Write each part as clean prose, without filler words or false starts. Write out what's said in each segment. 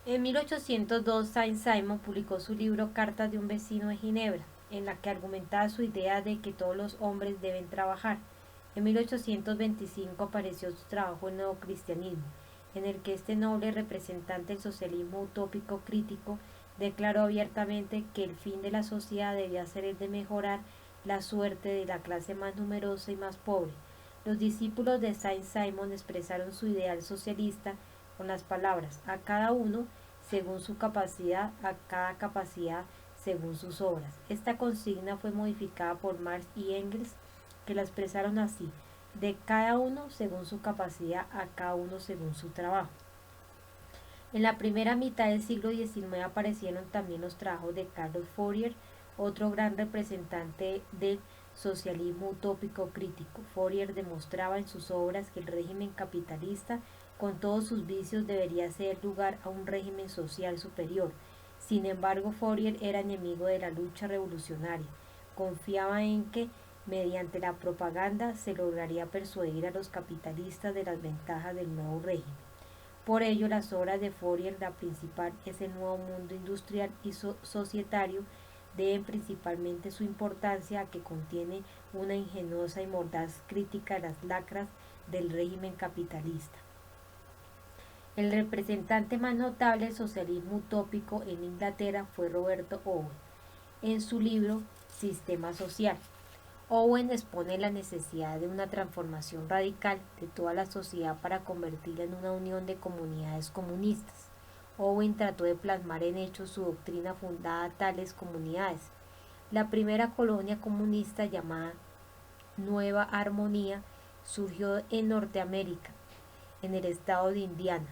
En 1802, Saint-Simon publicó su libro Cartas de un vecino de Ginebra, en la que argumentaba su idea de que todos los hombres deben trabajar. En 1825 apareció su trabajo El Nuevo Cristianismo, en el que este noble representante del socialismo utópico crítico declaró abiertamente que el fin de la sociedad debía ser el de mejorar la suerte de la clase más numerosa y más pobre. Los discípulos de Saint-Simon expresaron su ideal socialista con las palabras: a cada uno según su capacidad, a cada capacidad según sus obras. Esta consigna fue modificada por Marx y Engels, que la expresaron así: de cada uno según su capacidad, a cada uno según su trabajo. En la primera mitad del siglo XIX aparecieron también los trabajos de Carlos Fourier, otro gran representante del socialismo utópico crítico. Fourier demostraba en sus obras que el régimen capitalista, con todos sus vicios, debería ceder lugar a un régimen social superior. Sin embargo, Fourier era enemigo de la lucha revolucionaria. Confiaba en que, mediante la propaganda, se lograría persuadir a los capitalistas de las ventajas del nuevo régimen. Por ello, las obras de Fourier, la principal es El Nuevo Mundo Industrial y Societario, deben principalmente su importancia a que contiene una ingeniosa y mordaz crítica a las lacras del régimen capitalista. El representante más notable del socialismo utópico en Inglaterra fue Roberto Owen, en su libro Sistema Social. Owen expone la necesidad de una transformación radical de toda la sociedad para convertirla en una unión de comunidades comunistas. Owen trató de plasmar en hechos su doctrina fundada a tales comunidades. La primera colonia comunista, llamada Nueva Armonía, surgió en Norteamérica, en el estado de Indiana.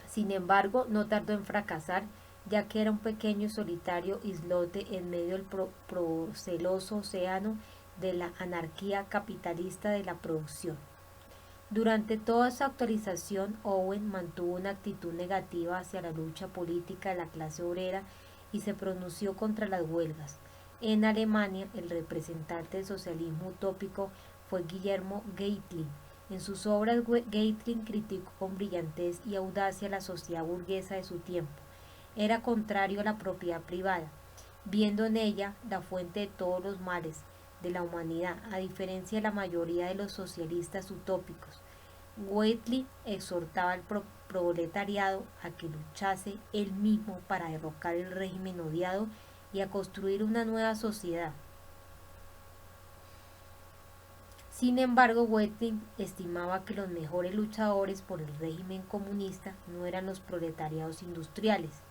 Sin embargo, no tardó en fracasar, ya que era un pequeño y solitario islote en medio del proceloso océano de la anarquía capitalista de la producción. Durante toda su actualización, Owen mantuvo una actitud negativa hacia la lucha política de la clase obrera y se pronunció contra las huelgas. En Alemania, el representante del socialismo utópico fue Guillermo Geitlin. En sus obras, Geitlin criticó con brillantez y audacia la sociedad burguesa de su tiempo. Era contrario a la propiedad privada, viendo en ella la fuente de todos los males de la humanidad, a diferencia de la mayoría de los socialistas utópicos. Geitlin exhortaba al proletariado a que luchase él mismo para derrocar el régimen odiado y a construir una nueva sociedad. Sin embargo, Geitlin estimaba que los mejores luchadores por el régimen comunista no eran los proletariados industriales,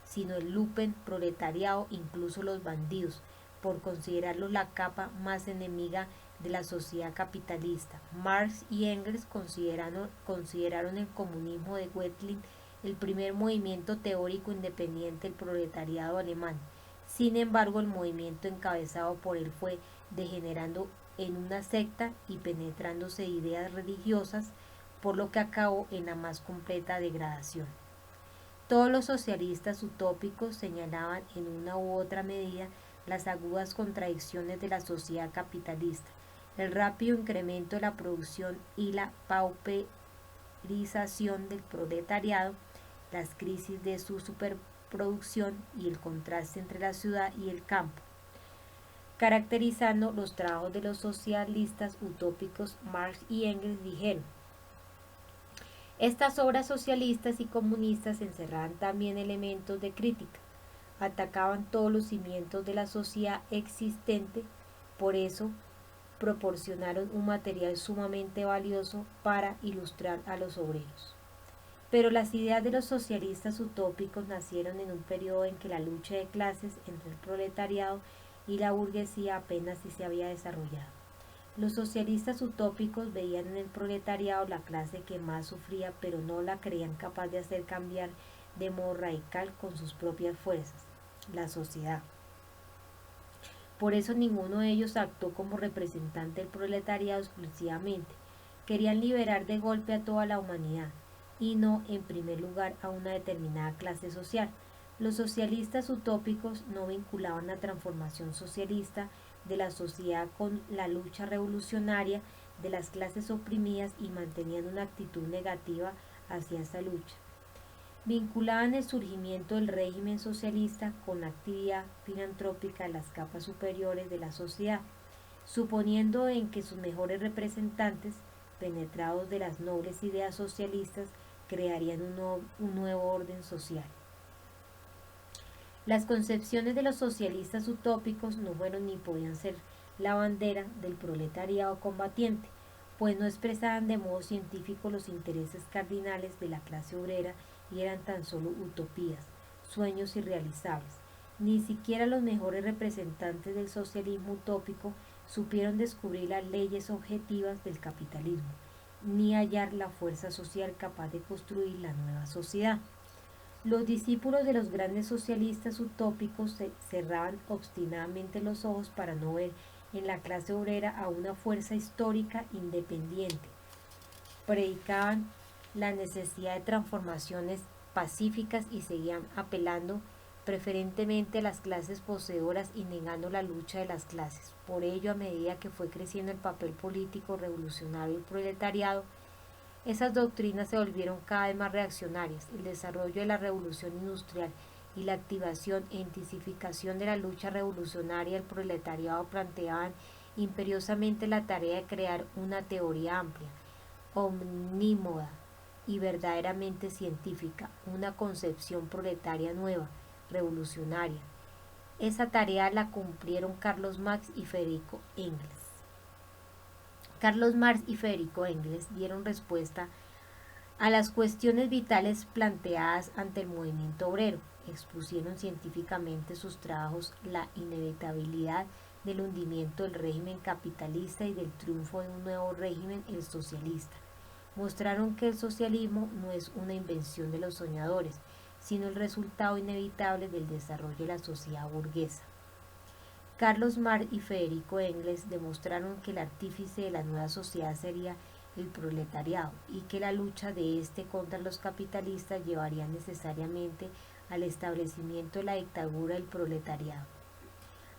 sino el lumpen proletariado, incluso los bandidos, por considerarlos la capa más enemiga de la sociedad capitalista. Marx y Engels consideraron el comunismo de Geitlin el primer movimiento teórico independiente del proletariado alemán. Sin embargo, el movimiento encabezado por él fue degenerando en una secta y penetrándose de ideas religiosas, por lo que acabó en la más completa degradación. Todos los socialistas utópicos señalaban en una u otra medida las agudas contradicciones de la sociedad capitalista, el rápido incremento de la producción y la pauperización del proletariado, las crisis de su superproducción y el contraste entre la ciudad y el campo. Caracterizando los trabajos de los socialistas utópicos, Marx y Engels dijeron: estas obras socialistas y comunistas encerraban también elementos de crítica, atacaban todos los cimientos de la sociedad existente, por eso proporcionaron un material sumamente valioso para ilustrar a los obreros. Pero las ideas de los socialistas utópicos nacieron en un periodo en que la lucha de clases entre el proletariado y la burguesía apenas si se había desarrollado. Los socialistas utópicos veían en el proletariado la clase que más sufría, pero no la creían capaz de hacer cambiar de modo radical con sus propias fuerzas, la sociedad. Por eso ninguno de ellos actuó como representante del proletariado exclusivamente. Querían liberar de golpe a toda la humanidad, y no en primer lugar a una determinada clase social. Los socialistas utópicos no vinculaban la transformación socialista de la sociedad con la lucha revolucionaria de las clases oprimidas y mantenían una actitud negativa hacia esa lucha. Vinculaban el surgimiento del régimen socialista con la actividad filantrópica de las capas superiores de la sociedad, suponiendo en que sus mejores representantes, penetrados de las nobles ideas socialistas, crearían un nuevo orden social. Las concepciones de los socialistas utópicos no fueron ni podían ser la bandera del proletariado combatiente, pues no expresaban de modo científico los intereses cardinales de la clase obrera y eran tan solo utopías, sueños irrealizables. Ni siquiera los mejores representantes del socialismo utópico supieron descubrir las leyes objetivas del capitalismo, ni hallar la fuerza social capaz de construir la nueva sociedad. Los discípulos de los grandes socialistas utópicos cerraban obstinadamente los ojos para no ver en la clase obrera a una fuerza histórica independiente. Predicaban la necesidad de transformaciones pacíficas y seguían apelando preferentemente a las clases poseedoras y negando la lucha de las clases. Por ello, a medida que fue creciendo el papel político revolucionario del proletariado, esas doctrinas se volvieron cada vez más reaccionarias. El desarrollo de la revolución industrial y la activación e intensificación de la lucha revolucionaria del proletariado planteaban imperiosamente la tarea de crear una teoría amplia, omnímoda y verdaderamente científica, una concepción proletaria nueva, revolucionaria. Esa tarea la cumplieron Carlos Marx y Federico Engels. Carlos Marx y Federico Engels dieron respuesta a las cuestiones vitales planteadas ante el movimiento obrero. Expusieron científicamente sus trabajos la inevitabilidad del hundimiento del régimen capitalista y del triunfo de un nuevo régimen, el socialista. Mostraron que el socialismo no es una invención de los soñadores, sino el resultado inevitable del desarrollo de la sociedad burguesa. Carlos Marx y Federico Engels demostraron que el artífice de la nueva sociedad sería el proletariado y que la lucha de éste contra los capitalistas llevaría necesariamente al establecimiento de la dictadura del proletariado.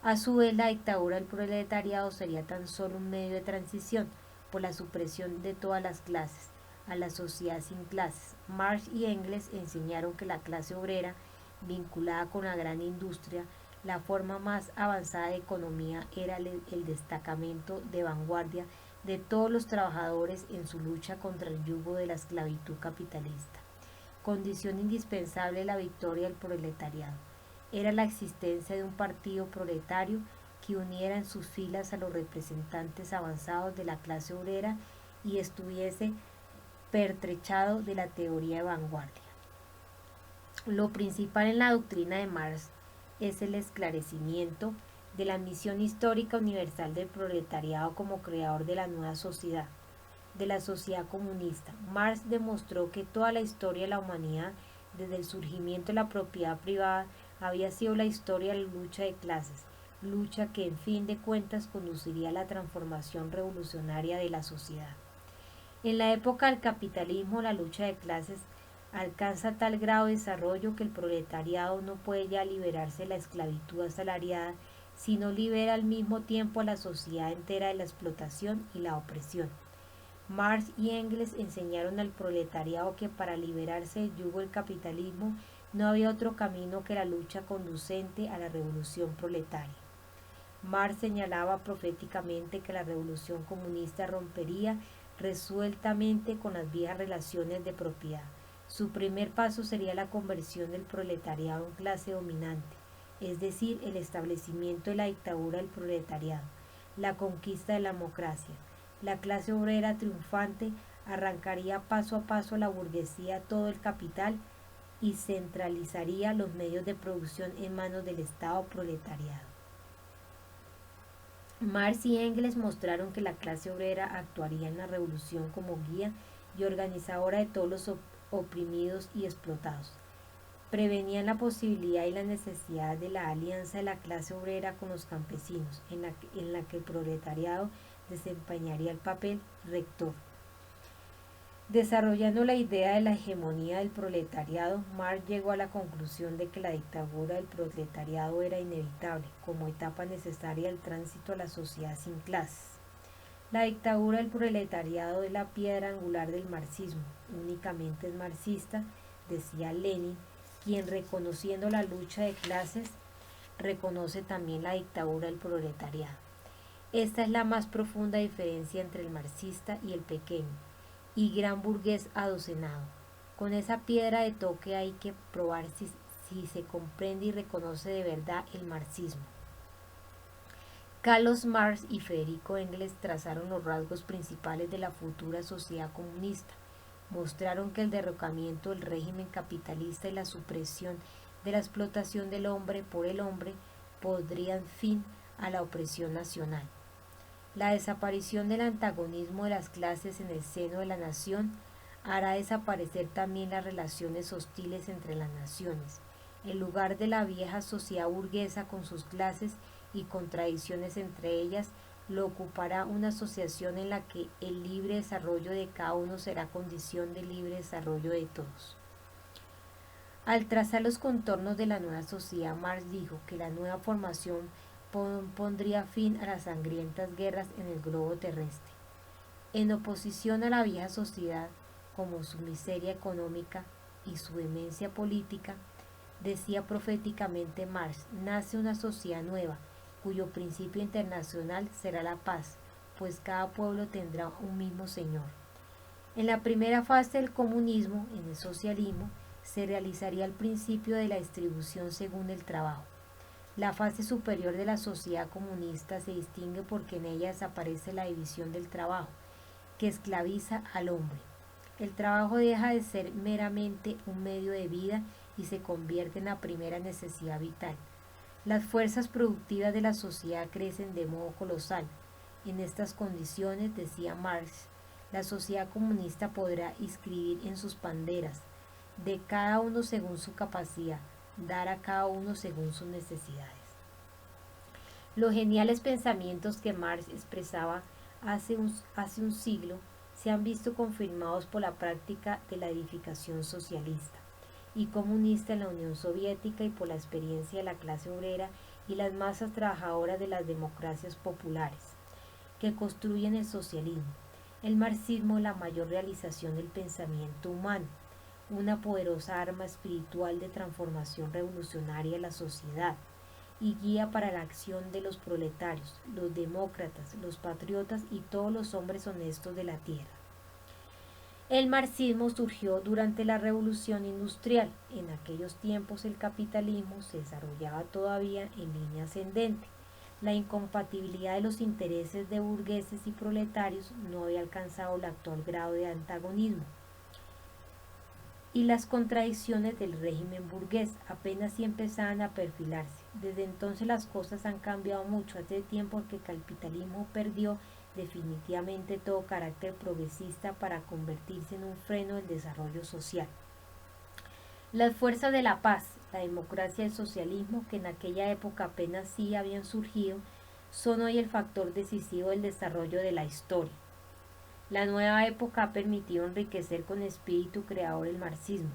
A su vez, la dictadura del proletariado sería tan solo un medio de transición por la supresión de todas las clases a la sociedad sin clases. Marx y Engels enseñaron que la clase obrera, vinculada con la gran industria, la forma más avanzada de economía, era el destacamento de vanguardia de todos los trabajadores en su lucha contra el yugo de la esclavitud capitalista. Condición indispensable de la victoria del proletariado era la existencia de un partido proletario que uniera en sus filas a los representantes avanzados de la clase obrera y estuviese pertrechado de la teoría de vanguardia. Lo principal en la doctrina de Marx es el esclarecimiento de la misión histórica universal del proletariado como creador de la nueva sociedad, de la sociedad comunista. Marx demostró que toda la historia de la humanidad, desde el surgimiento de la propiedad privada, había sido la historia de la lucha de clases, lucha que en fin de cuentas conduciría a la transformación revolucionaria de la sociedad. En la época del capitalismo, la lucha de clases alcanza tal grado de desarrollo que el proletariado no puede ya liberarse de la esclavitud asalariada, sino libera al mismo tiempo a la sociedad entera de la explotación y la opresión. Marx y Engels enseñaron al proletariado que para liberarse del yugo del capitalismo no había otro camino que la lucha conducente a la revolución proletaria. Marx señalaba proféticamente que la revolución comunista rompería resueltamente con las viejas relaciones de propiedad. Su primer paso sería la conversión del proletariado en clase dominante, es decir, el establecimiento de la dictadura del proletariado, la conquista de la democracia. La clase obrera triunfante arrancaría paso a paso a la burguesía todo el capital y centralizaría los medios de producción en manos del Estado proletariado. Marx y Engels mostraron que la clase obrera actuaría en la revolución como guía y organizadora de todos los oprimidos y explotados. Prevenían la posibilidad y la necesidad de la alianza de la clase obrera con los campesinos, en la que el proletariado desempeñaría el papel rector. Desarrollando la idea de la hegemonía del proletariado, Marx llegó a la conclusión de que la dictadura del proletariado era inevitable, como etapa necesaria del tránsito a la sociedad sin clases. La dictadura del proletariado es la piedra angular del marxismo, únicamente es marxista decía Lenin, quien reconociendo la lucha de clases, reconoce también la dictadura del proletariado. Esta es la más profunda diferencia entre el marxista y el pequeño y gran burgués adocenado. Con esa piedra de toque hay que probar si se comprende y reconoce de verdad el marxismo. Carlos Marx y Federico Engels trazaron los rasgos principales de la futura sociedad comunista. Mostraron que el derrocamiento del régimen capitalista y la supresión de la explotación del hombre por el hombre pondrían fin a la opresión nacional. La desaparición del antagonismo de las clases en el seno de la nación hará desaparecer también las relaciones hostiles entre las naciones. En lugar de la vieja sociedad burguesa con sus clases y contradicciones entre ellas, lo ocupará una asociación en la que el libre desarrollo de cada uno será condición del libre desarrollo de todos. Al trazar los contornos de la nueva sociedad, Marx dijo que la nueva formación pondría fin a las sangrientas guerras en el globo terrestre. En oposición a la vieja sociedad, como su miseria económica y su demencia política, decía proféticamente Marx, nace una sociedad nueva, cuyo principio internacional será la paz, pues cada pueblo tendrá un mismo Señor. En la primera fase del comunismo, en el socialismo, se realizaría el principio de la distribución según el trabajo. La fase superior de la sociedad comunista se distingue porque en ella desaparece la división del trabajo, que esclaviza al hombre. El trabajo deja de ser meramente un medio de vida y se convierte en la primera necesidad vital. Las fuerzas productivas de la sociedad crecen de modo colosal. En estas condiciones, decía Marx, la sociedad comunista podrá inscribir en sus banderas, de cada uno según su capacidad, dar a cada uno según sus necesidades. Los geniales pensamientos que Marx expresaba hace un siglo se han visto confirmados por la práctica de la edificación socialista y comunista en la Unión Soviética y por la experiencia de la clase obrera y las masas trabajadoras de las democracias populares, que construyen el socialismo. El marxismo es la mayor realización del pensamiento humano, una poderosa arma espiritual de transformación revolucionaria de la sociedad y guía para la acción de los proletarios, los demócratas, los patriotas y todos los hombres honestos de la tierra. El marxismo surgió durante la Revolución Industrial. En aquellos tiempos el capitalismo se desarrollaba todavía en línea ascendente. La incompatibilidad de los intereses de burgueses y proletarios no había alcanzado el actual grado de antagonismo. Y las contradicciones del régimen burgués apenas sí empezaban a perfilarse. Desde entonces las cosas han cambiado mucho. Hace tiempo que el capitalismo perdió definitivamente todo carácter progresista para convertirse en un freno del desarrollo social. Las fuerzas de la paz, la democracia y el socialismo, que en aquella época apenas sí habían surgido, son hoy el factor decisivo del desarrollo de la historia. La nueva época ha permitido enriquecer con espíritu creador el marxismo,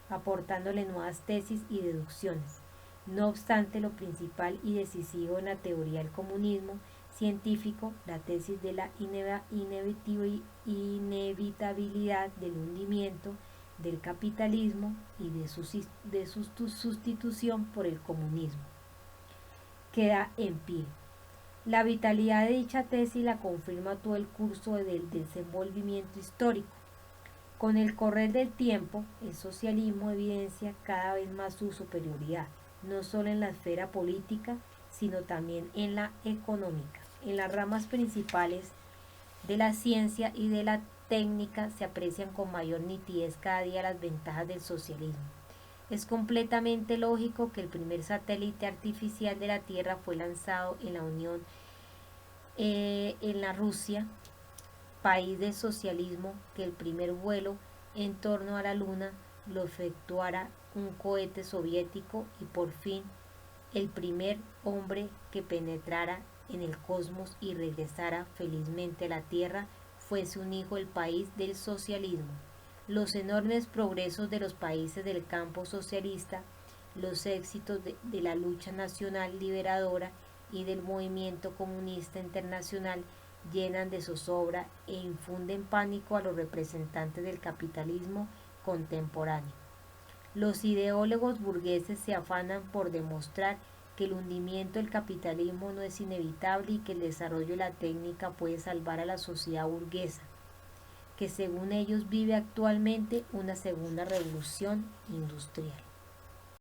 aportándole nuevas tesis y deducciones. No obstante, lo principal y decisivo en la teoría del comunismo científico, la tesis de la inevitabilidad del hundimiento del capitalismo y de su sustitución por el comunismo, queda en pie. La vitalidad de dicha tesis la confirma todo el curso del desenvolvimiento histórico. Con el correr del tiempo, el socialismo evidencia cada vez más su superioridad, no solo en la esfera política, sino también en la económica. En las ramas principales de la ciencia y de la técnica se aprecian con mayor nitidez cada día las ventajas del socialismo. Es completamente lógico que el primer satélite artificial de la Tierra fue lanzado en la Rusia, país del socialismo, que el primer vuelo en torno a la Luna lo efectuara un cohete soviético y por fin el primer hombre que penetrara en el cosmos y regresara felizmente a la Tierra fuese un hijo del país del socialismo. Los enormes progresos de los países del campo socialista, los éxitos de la lucha nacional liberadora y del movimiento comunista internacional llenan de zozobra e infunden pánico a los representantes del capitalismo contemporáneo. Los ideólogos burgueses se afanan por demostrar que el hundimiento del capitalismo no es inevitable y que el desarrollo de la técnica puede salvar a la sociedad burguesa, que según ellos vive actualmente una segunda revolución industrial.